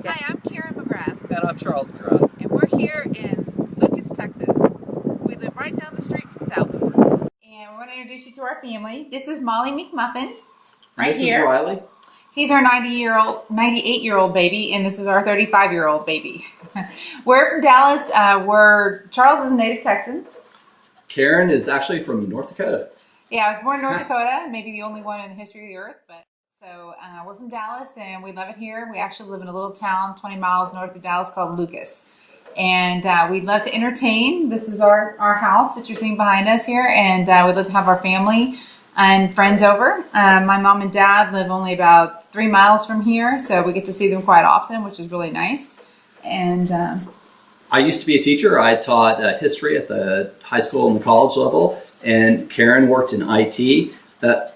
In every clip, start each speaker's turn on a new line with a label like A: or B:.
A: Hi, I'm Karen McGrath,
B: And I'm Charles McGrath.
A: and we're here in Lucas, Texas. We live right down the street from South Fork. And we want to introduce you to our family. This is Molly McMuffin, right
B: This
A: here.
B: is Riley.
A: He's our 98-year-old baby, and this is our 35-year-old baby. We're from Dallas. Charles is a native Texan.
B: Karen is actually from North Dakota.
A: Yeah, I was born in North Dakota, maybe the only one in the history of the earth. But we're from Dallas, and we love it here. We actually live in a little town 20 miles north of Dallas called Lucas. And we'd love to entertain. This is our house that you're seeing behind us here, and we'd love to have our family and friends over. My mom and dad live only about 3 miles from here, so we get to see them quite often, which is really nice. And
B: I used to be a teacher. I taught history at the high school and the college level, and Karen worked in IT.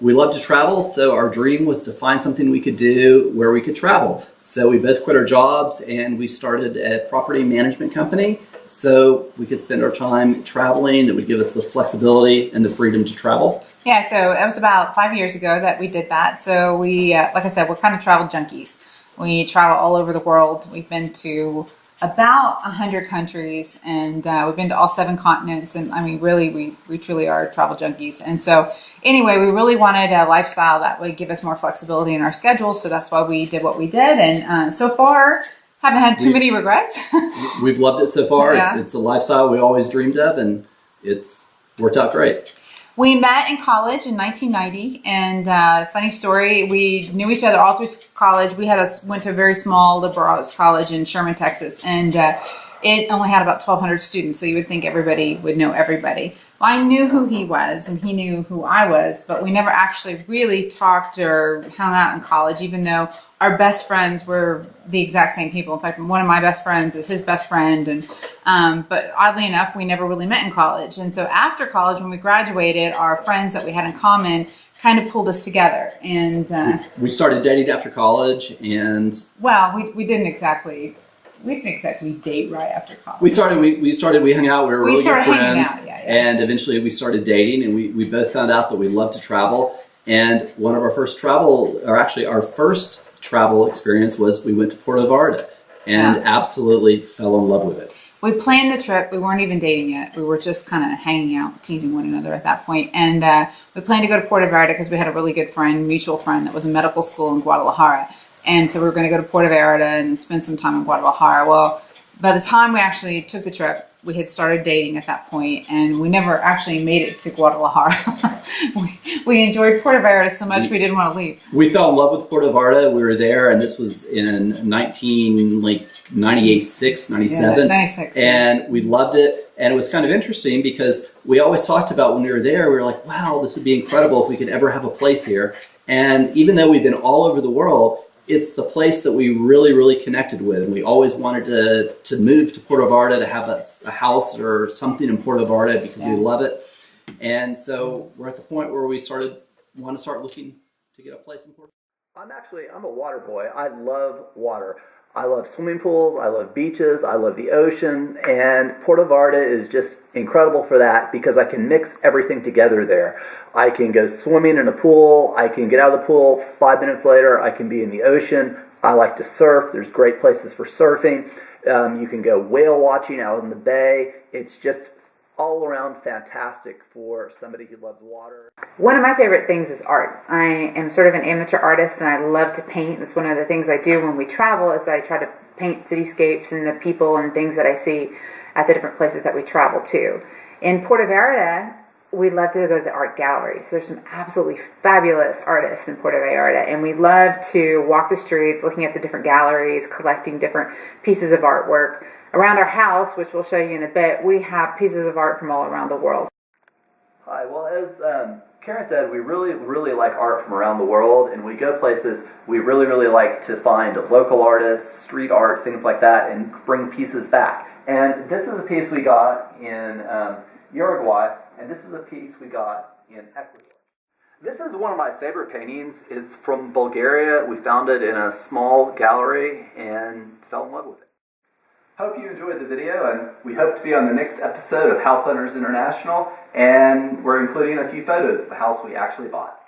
B: We love to travel, so our dream was to find something we could do where we could travel. So we both quit our jobs and we started a property management company so we could spend our time traveling. It would give us the flexibility and the freedom to travel.
A: yeah, so that was about 5 years ago that we did that. So we, like I said, we're kind of travel junkies. We travel all over the world. We've been to about 100 countries, and we've been to all 7 continents. And I mean, really, we truly are travel junkies. And so anyway, we really wanted a lifestyle that would give us more flexibility in our schedule. So that's why we did what we did. And so far, haven't had too many regrets.
B: We've loved it so far.
A: Yeah.
B: It's the lifestyle we always dreamed of, and it's worked out great.
A: We met in college in 1990, and funny story, we knew each other all through college. We went to a very small liberal arts college in Sherman, Texas, and it only had about 1,200 students, so you would think everybody would know everybody. Well, I knew who he was, and he knew who I was, but we never actually really talked or hung out in college, even though our best friends were the exact same people. In fact, one of my best friends is his best friend, and but oddly enough, we never really met in college. And so after college, when we graduated, our friends that we had in common kind of pulled us together. And
B: We started dating after college, and
A: well, we didn't exactly date right after college.
B: we hung out. We were really good
A: started hanging
B: friends,
A: out, yeah.
B: and eventually we started dating. And we both found out that we loved to travel. And one of our first our first travel experience was we went to Puerto Vallarta, and absolutely fell in love with it.
A: We planned the trip. We weren't even dating yet. We were just kind of hanging out, teasing one another at that point. And we planned to go to Puerto Vallarta because we had a really good friend, mutual friend, that was in medical school in Guadalajara. And so we were going to go to Puerto Vallarta and spend some time in Guadalajara. Well, by the time we actually took the trip, we had started dating at that point, and we never actually made it to Guadalajara. we enjoyed Puerto Vallarta so much we didn't want to leave.
B: We fell in love with Puerto Vallarta. We were there, and this was in 96, 97.
A: Yeah, 96.
B: And we loved it. And it was kind of interesting because we always talked about when we were there, we were like, wow, this would be incredible if we could ever have a place here. And even though we've been all over the world, it's the place that we really, really connected with. And we always wanted to move to Puerto Vallarta, to have a house or something in Puerto Vallarta because we love it. And so we're at the point where we want to start looking to get a place in Puerto Vallarta. I'm a water boy. I love water. I love swimming pools, I love beaches, I love the ocean, and Puerto Vallarta is just incredible for that because I can mix everything together there. I can go swimming in a pool, I can get out of the pool, 5 minutes later I can be in the ocean. I like to surf, there's great places for surfing. You can go whale watching out in the bay. It's just all around fantastic for somebody who loves water.
A: One of my favorite things is art. I am sort of an amateur artist, and I love to paint. That's one of the things I do when we travel is I try to paint cityscapes and the people and things that I see at the different places that we travel to. In Puerto Vallarta, we love to go to the art galleries. There's some absolutely fabulous artists in Puerto Vallarta, and we love to walk the streets looking at the different galleries, collecting different pieces of artwork. Around our house, which we'll show you in a bit, we have pieces of art from all around the world.
B: Hi, well, as Karen said, we really, really like art from around the world, and when we go places, we really, really like to find local artists, street art, things like that, and bring pieces back. And this is a piece we got in Uruguay, and this is a piece we got in Ecuador. This is one of my favorite paintings. It's from Bulgaria. We found it in a small gallery and fell in love with it. Hope you enjoyed the video, and we hope to be on the next episode of House Hunters International, and we're including a few photos of the house we actually bought.